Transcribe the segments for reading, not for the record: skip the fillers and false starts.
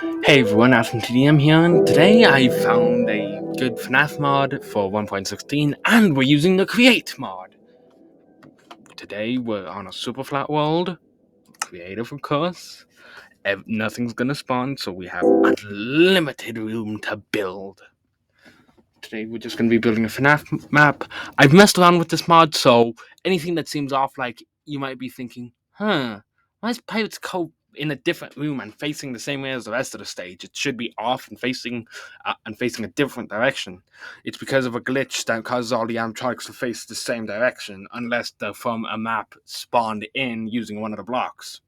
Hey everyone, fnaf here, and today I found a good FNAF mod for 1.16, and we're using the Create mod. Today we're on a super flat world, creative of course. Nothing's gonna spawn, so we have unlimited room to build. Today we're just gonna be building a FNAF map. I've messed around with this mod, so anything that seems off, like you might be thinking, why is Pirate's Cove in a different room and facing the same way as the rest of the stage? It should be off and facing a different direction. It's because of a glitch that causes all the animatronics to face the same direction, unless they're from a map spawned in using one of the blocks.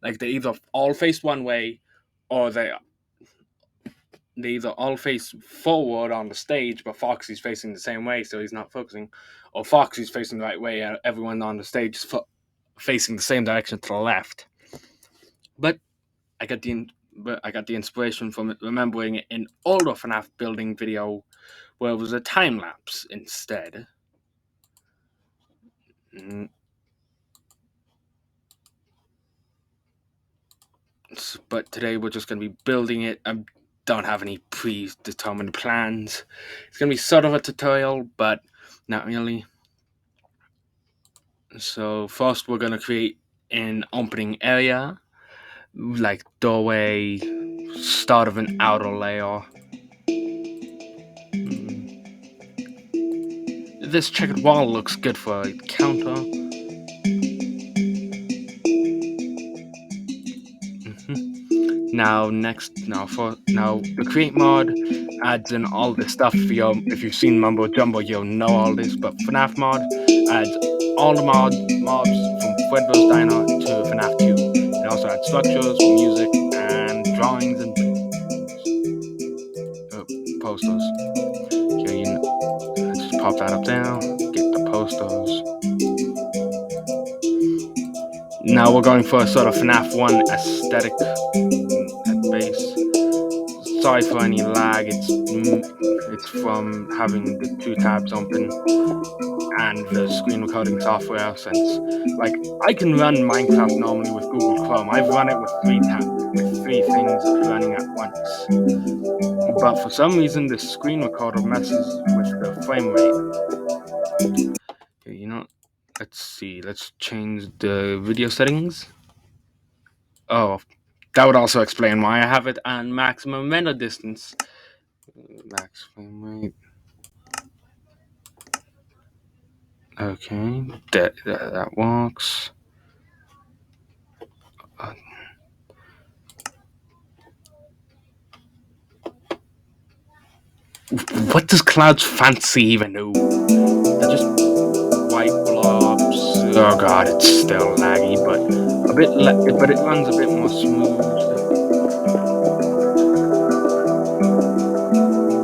Like they either all face one way, or they either all face forward on the stage, but Foxy's facing the same way, so he's not focusing, or Foxy's facing the right way, and everyone on the stage is facing the same direction to the left. But I got the inspiration from it, remembering an older FNAF building video where it was a time lapse instead. But today we're just going to be building it. I don't have any predetermined plans. It's going to be sort of a tutorial, but not really. So first we're going to create an opening area, like doorway, start of an outer layer. This checkered wall looks good for a counter. Now the create mod adds in all this stuff. If you've seen Mumbo Jumbo, you'll know all this. But FNAF mod adds all the mobs from Fredbear's Diner to FNAF 2. It also adds structures, music, and drawings and posters. Okay, just pop that up there. Get the posters. Now we're going for a sort of FNAF 1 aesthetic at base. Sorry for any lag, it's from having the two tabs open and the screen recording software, since like I can run Minecraft normally with Google Chrome. I've run it with three things running at once. But for some reason this screen recorder messes with the frame rate. Okay, let's see, let's change the video settings. Oh, that would also explain why I have it on maximum render distance. Max frame rate. Okay, that works. What does Cloud's fancy even do? They're just white blobs. Oh god, it's still laggy, but but it runs a bit more smooth.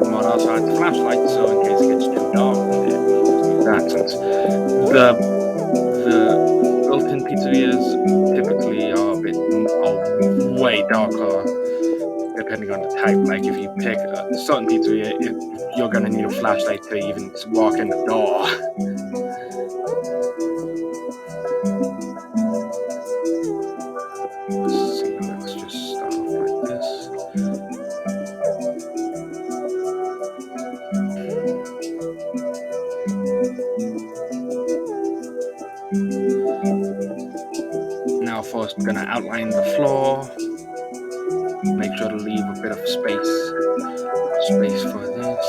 The mod also adds flashlights, so in case it gets too dark, it will use that, since the built-in pizzerias typically are way darker depending on the type. Like if you pick a certain pizzeria, you're gonna need a flashlight to even walk in the door. Let's just start off like this. Now first we're gonna outline the floor. Make sure to leave a bit of space for this.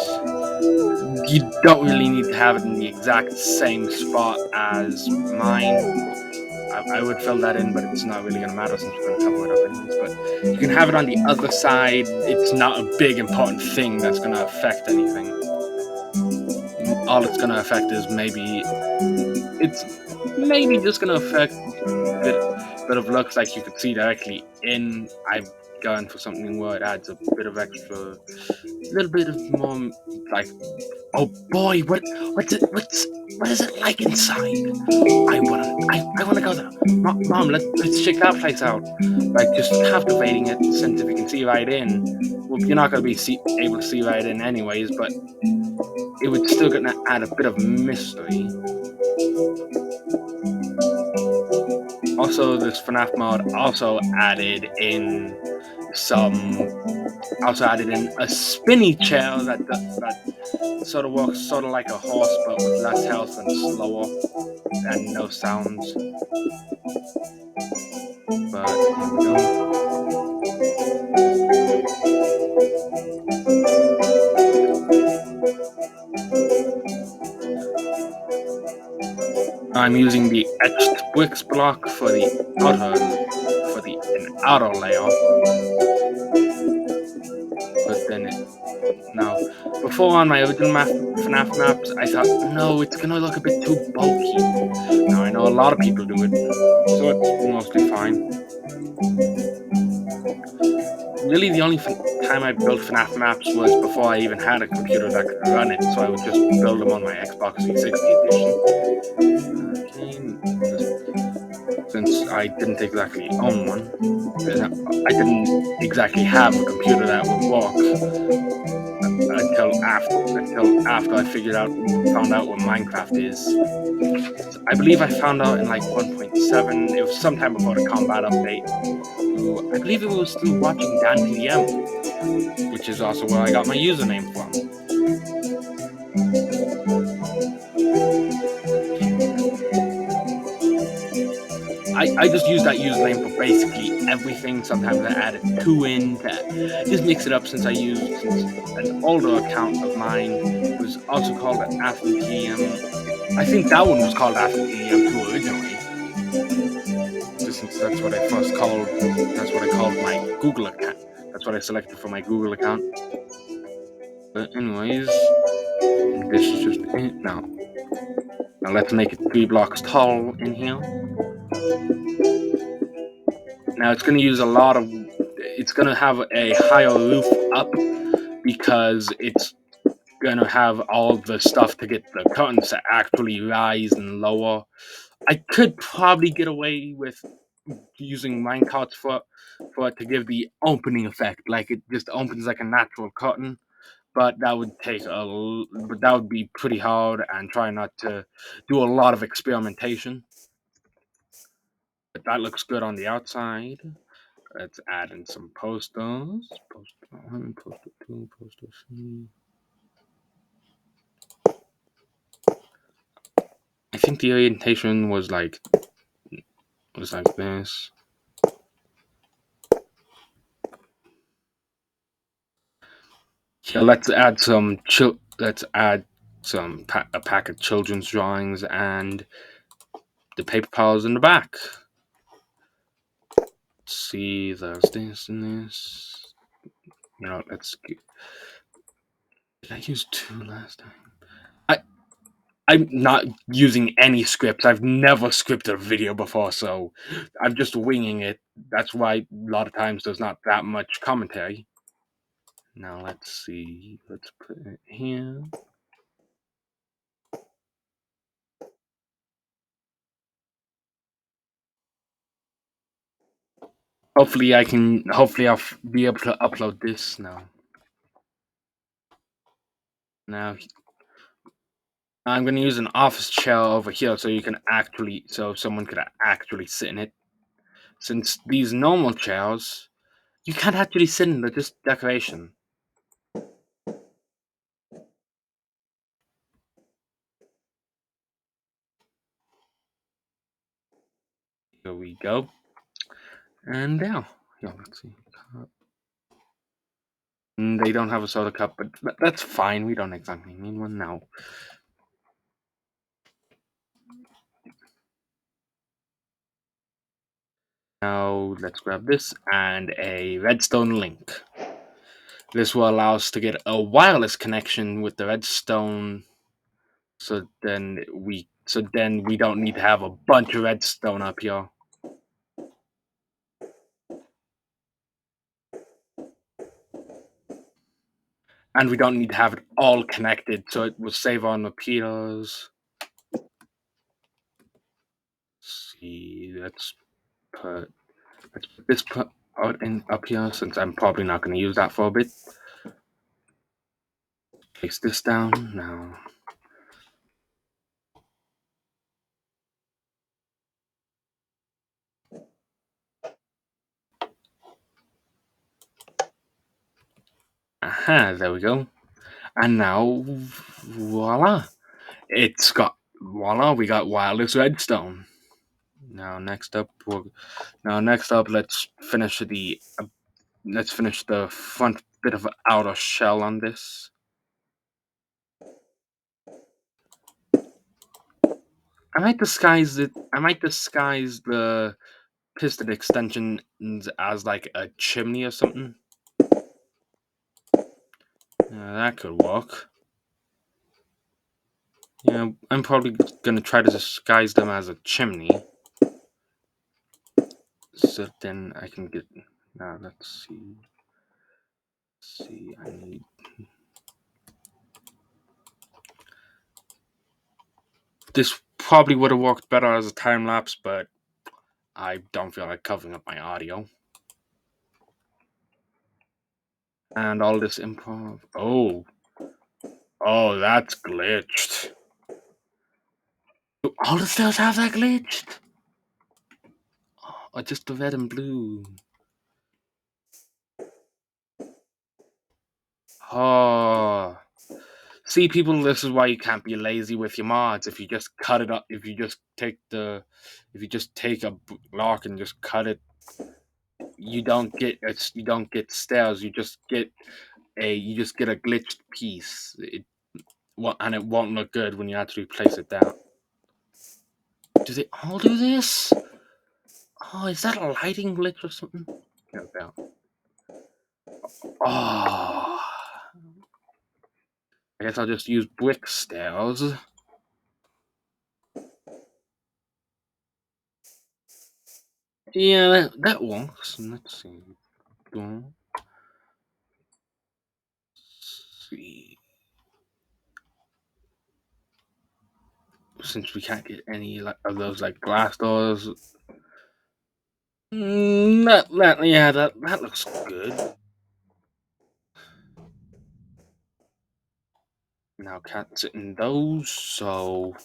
You don't really need to have it in the exact same spot as mine. I would fill that in, but it's not really gonna matter since we're gonna cover it up anyways. But you can have it on the other side. It's not a big important thing that's gonna affect anything. All it's gonna affect is maybe just gonna affect a bit of looks, like you could see directly in. I've gone for something where it adds a bit of extra, little bit of more, like, oh boy, what is it like inside? I wanna go there. Mom, let's check that place out. Like, just captivating it, since if you can see right in, well, you're not gonna be able to see right in anyways, but it would still gonna add a bit of mystery. Also, this FNAF mod also added in some also added in a spinny chair that sort of works sort of like a horse but with less health and slower and no sounds. But here we go. I'm using the etched bricks block for the outer layer, but then now before on my original FNAF maps, I thought no, it's gonna look a bit too bulky. Now I know a lot of people do it, so it's mostly fine. Really, the only time I built FNAF maps was before I even had a computer that could run it, so I would just build them on my Xbox 360 edition. Since I didn't exactly own one, I didn't exactly have a computer that would work until after I found out what Minecraft is. I believe I found out in like 1.7. It was sometime before the combat update. I believe it was through watching Dan which is also where I got my username from. I just use that username for basically everything. Sometimes I add a 2 in to just mix it up since an older account of mine was also called AftonPM. I think that one was called AftonPM too originally. Just since that's what I called my Google account. That's what I selected for my Google account. But anyways, this is just it now. Now let's make it 3 blocks tall in here. Now it's going to use it's going to have a higher roof up because it's going to have all the stuff to get the curtains to actually rise and lower. I could probably get away with using minecarts for it to give the opening effect, like it just opens like a natural curtain. But that would be pretty hard and try not to do a lot of experimentation. But that looks good on the outside. Let's add in some posters. Poster 1, poster 2, poster 3. I think the orientation was like this. Yeah, let's add a pack of children's drawings and the paper piles in the back. Let's see, there's this and this. Did I use 2 last time? I'm not using any scripts. I've never scripted a video before, so I'm just winging it. That's why a lot of times there's not that much commentary. Now let's see. Let's put it here. Hopefully I'll be able to upload this now. Now I'm going to use an office chair over here so someone could actually sit in it. Since these normal chairs, you can't actually sit in, they're just decoration. Here we go. And now, let's see. They don't have a soda cup, but that's fine. We don't exactly need one now. Now let's grab this and a redstone link. This will allow us to get a wireless connection with the redstone, so then we don't need to have a bunch of redstone up here. And we don't need to have it all connected, so it will save on repeaters. See, let's put this out up here since I'm probably not going to use that for a bit. Place this down now. Aha, there we go. And now, voila! We got wireless redstone. Now next up, let's finish the front bit of outer shell on this. I might disguise the piston extensions as like a chimney or something. That could work. Yeah, I'm probably gonna try to disguise them as a chimney. So then I can get. Now let's see. I need. This probably would have worked better as a time lapse, but I don't feel like covering up my audio. And all this improv. Oh, that's glitched. Do all the stairs have that glitched? Or just the red and blue? Oh. See, people, this is why you can't be lazy with your mods. If you just cut it up, if you just take a block and just cut it, you don't get stairs. You just get a glitched piece. And it won't look good when you actually place it down. Do they all do this? Oh, is that a lighting glitch or something? No doubt. Oh, I guess I'll just use brick stairs. Yeah, that works. Let's see. Let's see. Since we can't get any of those glass doors, that looks good. Now can't sit in those, so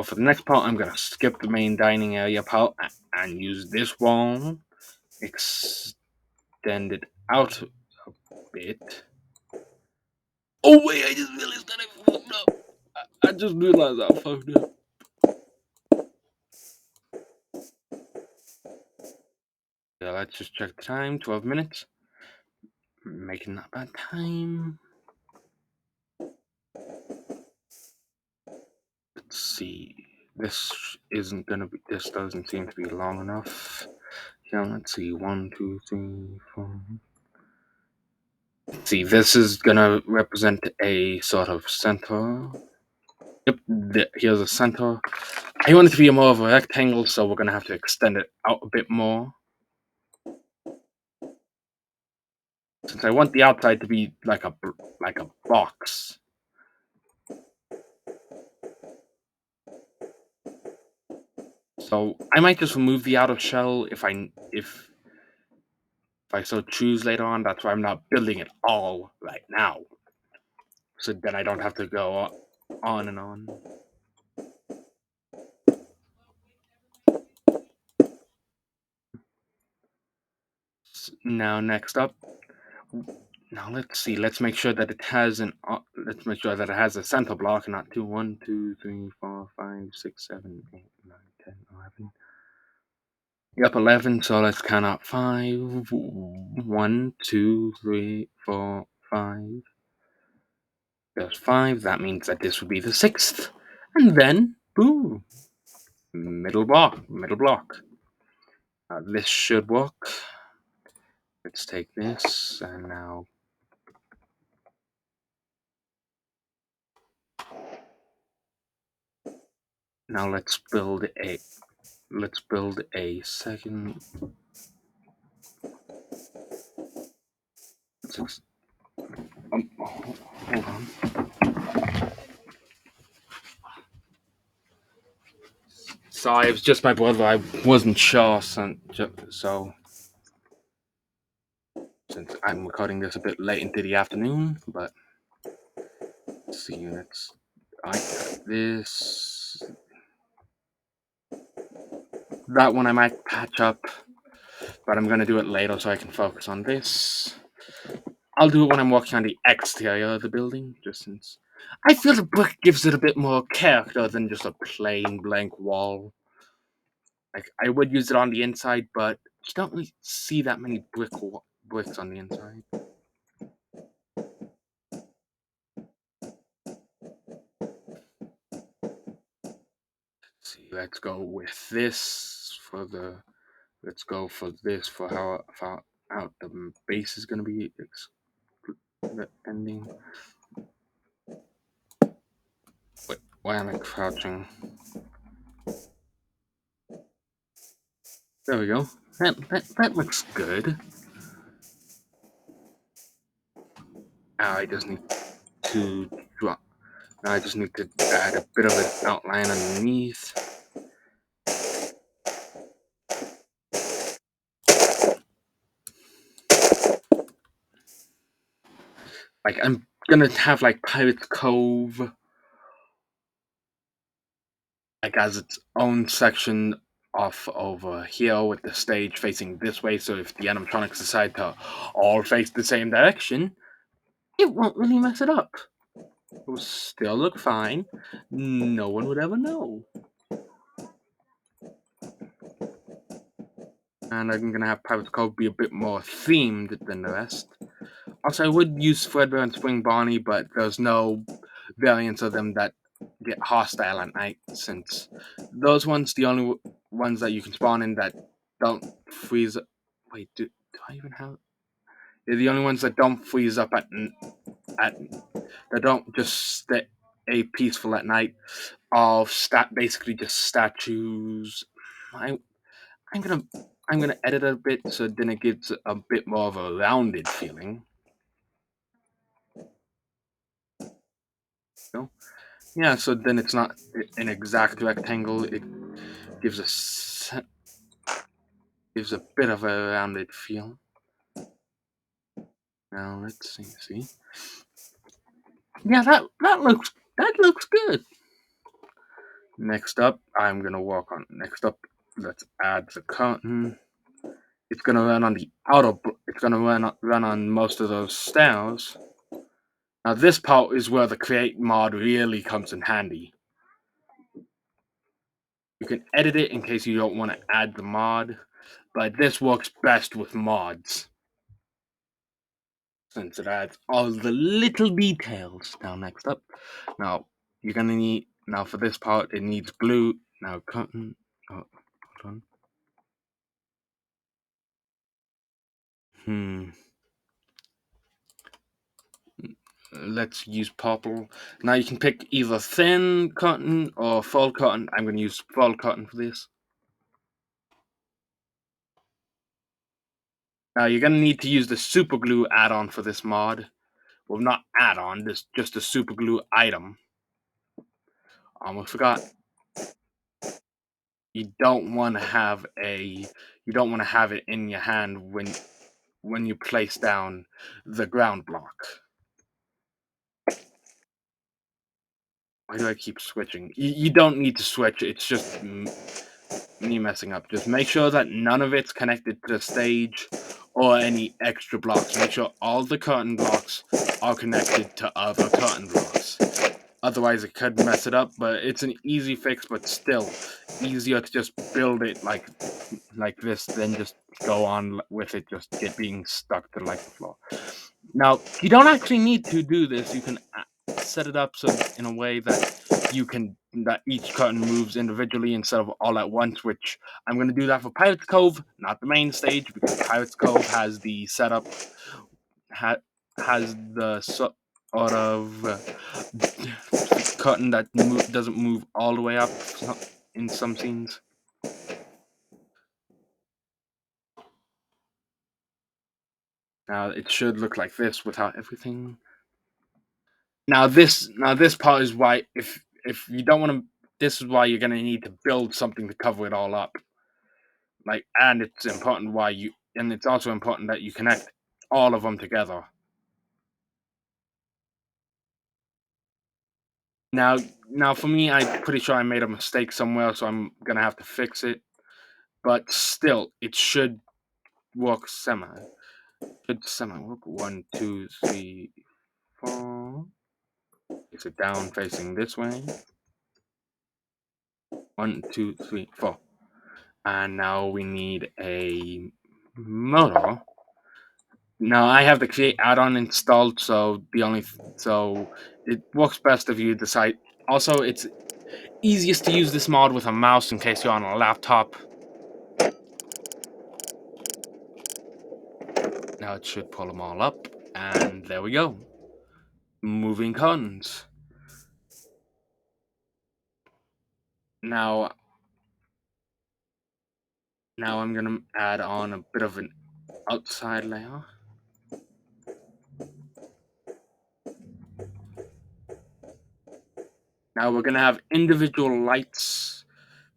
for the next part, I'm gonna skip the main dining area part and use this wall, extend it out a bit. Oh wait, I just realized that I fucked up. I just realized I fucked up. Yeah, let's just check the time. 12 minutes. Making that bad time. Let's see. This doesn't seem to be long enough. Yeah, let's see. 1, 2, 3, 4. See, this is gonna represent a sort of center. Yep, here's a center. I want it to be more of a rectangle, so we're gonna have to extend it out a bit more. Since I want the outside to be like a box. So I might just remove the outer shell if I so choose later on. That's why I'm not building it all right now. So then I don't have to go on and on. Now next up, now let's see. Let's make sure that it has a center block, and not 2, 1, 2, 3, 4, 5, 6, 7, 8, 9, 10, 11. Yep, 11. So let's count out 5. 1, 2, 3, 4, 5. There's 5. That means that this would be the 6th, and then boom, middle block. This should work. Let's take this, and now let's build a second. Hold on. Sorry, it was just my brother. I wasn't sure, so since I'm recording this a bit late into the afternoon, but let's see. I got this. That one I might patch up, but I'm gonna do it later so I can focus on this. I'll do it when I'm working on the exterior of the building, just since I feel the brick gives it a bit more character than just a plain blank wall. Like I would use it on the inside, but you don't really see that many bricks on the inside. Let's see, let's go with this for the. Let's go for this for how far out the base is gonna be. The ending. Wait, why am I crouching? There we go. That looks good. Now I just need to draw. Now I just need to add a bit of an outline underneath. Like I'm gonna have like Pirates Cove like as its own section off over here with the stage facing this way, so if the animatronics decide to all face the same direction, it won't really mess it up. It will still look fine. No one would ever know. And I'm gonna have Pirates Cove be a bit more themed than the rest. Also, I would use Fredbear and Spring Bonnie, but there's no variants of them that get hostile at night, since those ones the only ones that you can spawn in that don't freeze. Wait, do I even have? They're the only ones that don't freeze up at that don't just stay peaceful at night. All basically just statues. I I'm gonna I'm gonna edit it a bit so then it gives a bit more of a rounded feeling. You know? Yeah, so then it's not an exact rectangle. It gives gives a bit of a rounded feel. Now let's see. See, yeah, that looks good. Next up, I'm gonna work on. Next up, let's add the curtain. It's gonna run on the outer. It's gonna run on most of those stairs. Now this part is where the create mod really comes in handy. You can edit it in case you don't want to add the mod, but this works best with mods, since it adds all the little details. Now next up, now you're gonna need, now for this part it needs glue. Now cotton, oh, hold on. Let's use purple. Now you can pick either thin cotton or full cotton. I'm gonna use full cotton for this. Now you're gonna need to use the super glue add-on for this mod. Well, not add-on, this just a super glue item. Almost forgot. You don't want to have it in your hand when you place down the ground block. Why do I keep switching? You don't need to switch. It's just me messing up. Just make sure that none of it's connected to the stage or any extra blocks. Make sure all the curtain blocks are connected to other curtain blocks. Otherwise, it could mess it up, but it's an easy fix, but still easier to just build it like this than just go on with it just being stuck to like the floor. Now, you don't actually need to do this. You can set it up so in a way that each curtain moves individually instead of all at once, which I'm going to do that for Pirates Cove, not the main stage, because Pirates Cove has the setup, has the sort of curtain that doesn't move all the way up in some scenes. Now it should look like this without everything. Now this part is why if you don't want to, this is why you're gonna need to build something to cover it all up. Like, and it's important and it's also important that you connect all of them together. Now now for me, I'm pretty sure I made a mistake somewhere, so I'm gonna have to fix it. But still, it should work semi. Should semi-work. 1, 2, 3, 4. Place it down facing this way. 1, 2, 3, 4. And now we need a motor. Now I have the Create add-on installed, so it works best if you decide. Also, it's easiest to use this mod with a mouse in case you're on a laptop. Now it should pull them all up, and there we go. Moving cons. Now I'm gonna add on a bit of an outside layer. Now we're gonna have individual lights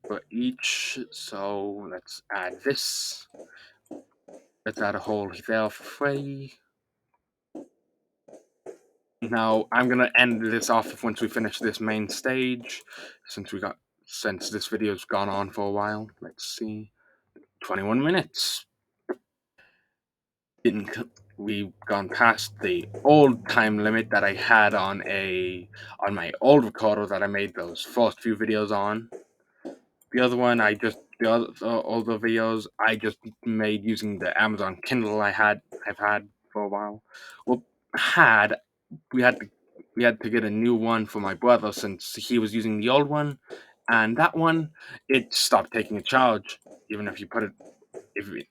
for each, so let's add this. Let's add a hole there for free. Now I'm gonna end this off once we finish this main stage, since this video's gone on for a while. Let's see, 21 minutes. We've gone past the old time limit that I had on my old recorder that I made those first few videos on. The other one, all the videos I just made using the Amazon Kindle I've had for a while. Well, we had to get a new one for my brother since he was using the old one, and that one, it stopped taking a charge. Even if you put it,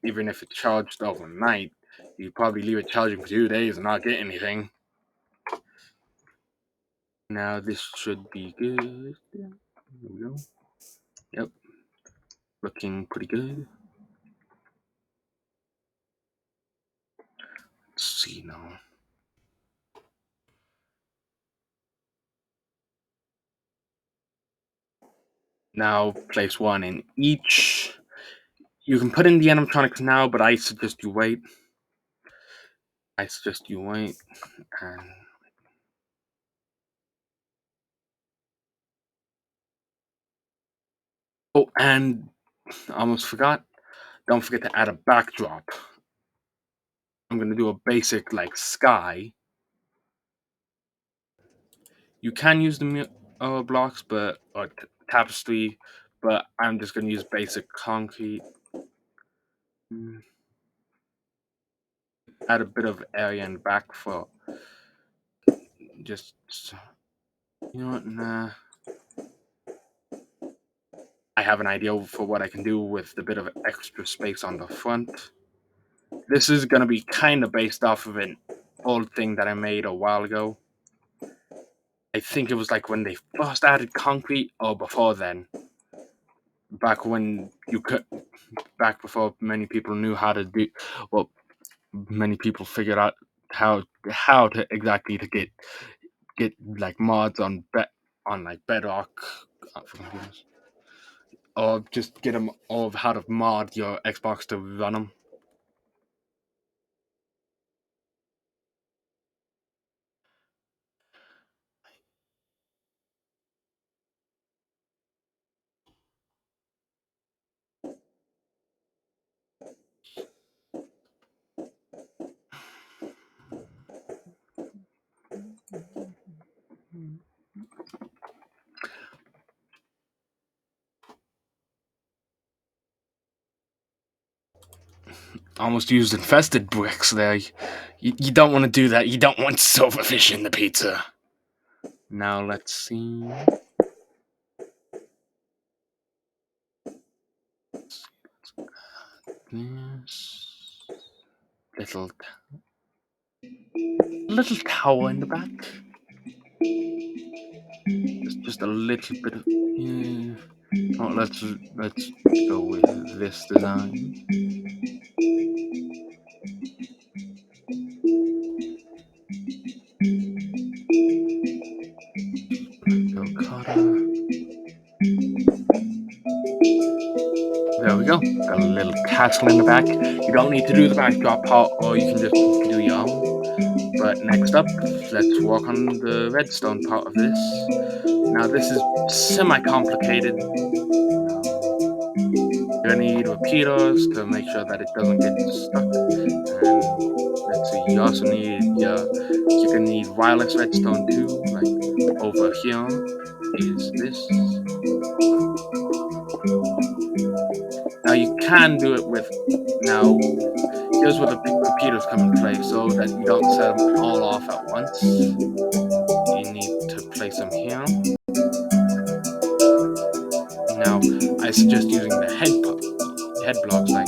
even if it charged overnight, you probably leave it charging for 2 days and not get anything. Now this should be good. There we go. Yep, looking pretty good. Let's see now. Now place one in each. You can put in the animatronics now, but I suggest you wait. And oh, and I almost forgot. Don't forget to add a backdrop. I'm gonna do a basic like sky. You can use the blocks, or tapestry, but I'm just gonna use basic concrete. Add a bit of area in the back for just, you know what? Nah. I have an idea for what I can do with the bit of extra space on the front. This is gonna be kind of based off of an old thing that I made a while ago. I think it was like when they first added concrete, or before then. Back before many people knew how to do, well, many people figured out how to exactly to get like mods on like Bedrock, or just get them of how to mod your Xbox to run them. Almost used infested bricks there. You don't want to do that. You don't want silverfish in the pizza. Now let's see. This little tower in the back. Just a little bit of, yeah. Oh, let's go with this design. Go cutter. There we go. Got a little castle in the back. You don't need to do the backdrop part, or you can just do your own. But next up, let's work on the redstone part of this. Now this is semi-complicated. You're gonna need repeaters to make sure that it doesn't get stuck. And you also need you can need wireless redstone too. Like over here is this. Now you can do it with now. Here's where the computers come into play, so that you don't set them all off at once. You need to place them here. Now I suggest using the head blocks like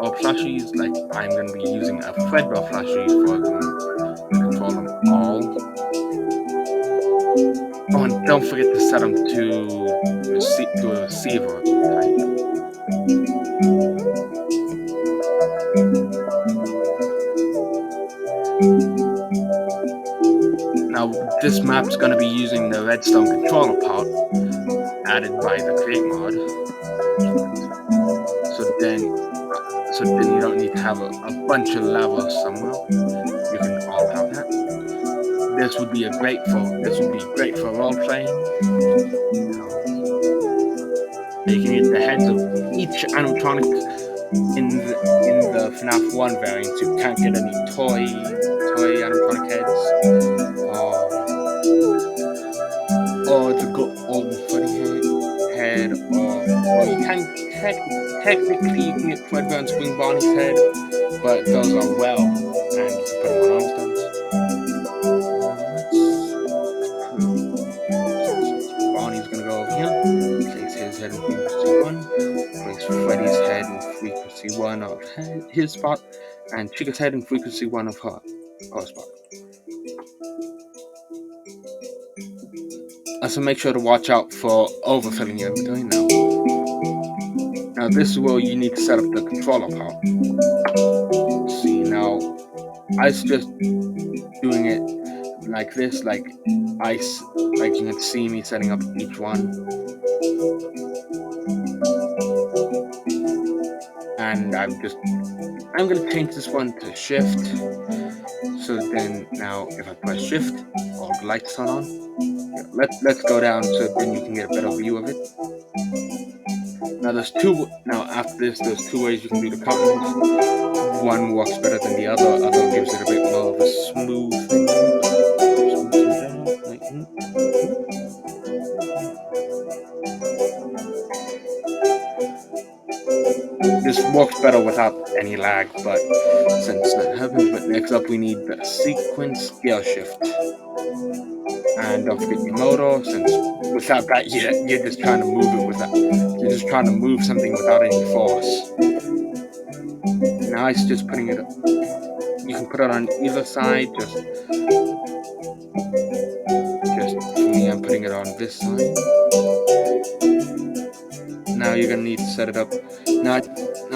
or plushies. Like I'm going to be using a Fredwell plushie for them to control them all. Oh, and don't forget to set them to a receiver type. Now this map's going to be using the redstone controller part added by the create mod. So then you don't need to have a bunch of levels somewhere. You can all have that. This would be great for role playing. You can use the heads of each animatronic in the FNAF 1 variant. You can't get any toy animatronic heads, or the golden funny head, or you can technically you can get Fredbear and Spring Bonnie's head, but those are well, and you can put them on armstones. Bonnie's gonna go over here, place his head in frequency 1, place Freddy's head in frequency 1 of his spot, and Chica's head in frequency 1 of her spot. Also make sure to watch out for overfilling your inventory now. Now this is where you need to set up the controller part. See, now I suggest doing it like this, like you can see me setting up each one. And I'm gonna change this one to shift. So then now if I press shift, all the lights turn on. Let's go down so then you can get a better view of it. Now after this there's two ways you can do the continents. One works better than the other gives it a bit more of a smooth thing. This works better without any lag, but since that happens, but next up we need the sequence scale shift. And don't forget your motor, since without that you're just trying to move something without any force. Now it's just putting it, you can put it on either side, just for me I'm putting it on this side. Now you're gonna need to set it up. Now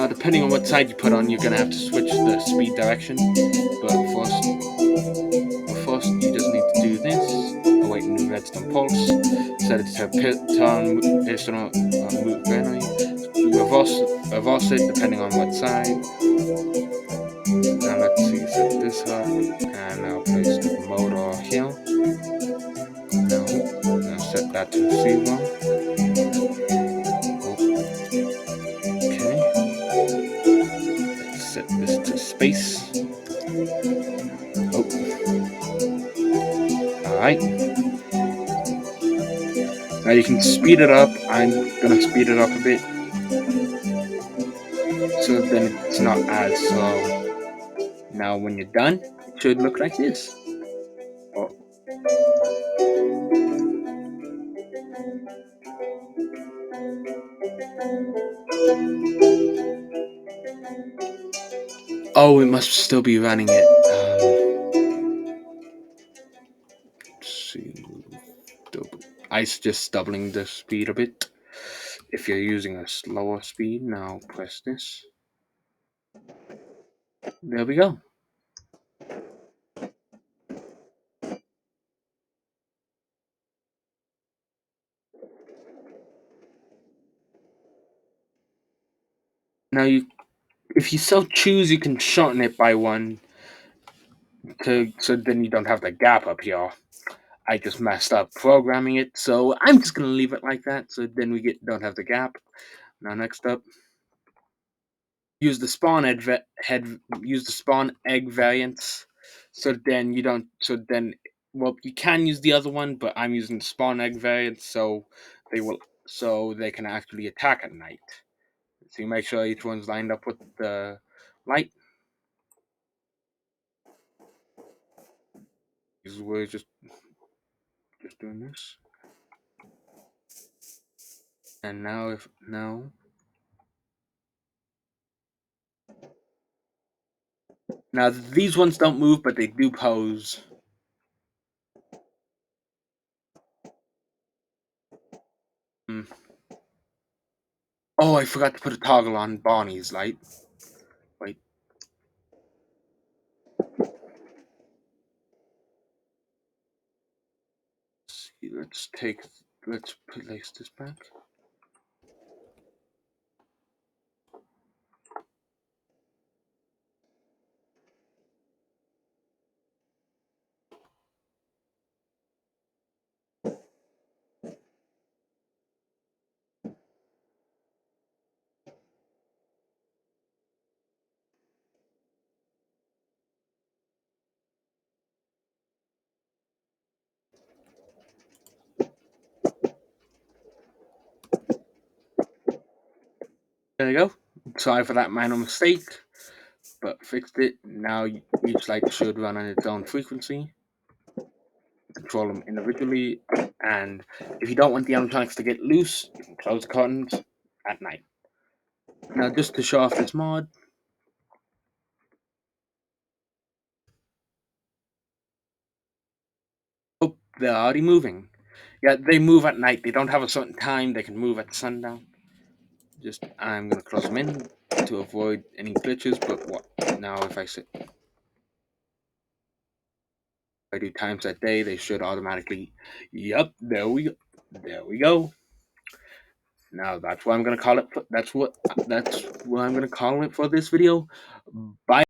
depending on what side you put on, you're gonna have to switch the speed direction. But first you just need to do this. Await new redstone pulse. Set it to turn move randomly. Reverse it depending on what side. Now let's see, set this up, and now place the motor here. Now set that to receiver. Okay. Let's set this to space. Alright. Now you can speed it up. I'm gonna speed it up a bit, so then it's not as slow. Now when you're done, it should look like this. Oh, it must still be running it. Let's see. I suggest doubling the speed a bit. If you're using a slower speed, now press this. There we go. Now if you so choose, you can shorten it by 1 so then you don't have the gap up here. I just messed up programming it, so I'm just gonna leave it like that. So then we don't have the gap. Now next up, use the spawn use the spawn egg variants. So then you don't. So then, well, you can use the other one, but I'm using the spawn egg variant, so they will. So they can actually attack at night. So you make sure each one's lined up with the light. We're just doing this. And now if now these ones don't move, but they do pose. Hmm. Oh, I forgot to put a toggle on Bonnie's light. Wait. Let's take. Let's place this back. There you go. Sorry for that minor mistake, but fixed it. Now each light should run on its own frequency. Control them individually, and if you don't want the animatronics to get loose, you can close the curtains at night. Now, just to show off this mod, oh, they're already moving. Yeah, they move at night. They don't have a certain time. They can move at sundown. Just, I'm gonna close them in to avoid any glitches. But what now? If I do times that day, they should automatically. Yep, there we go. There we go. Now that's what I'm gonna call it. That's what I'm gonna call it for this video. Bye.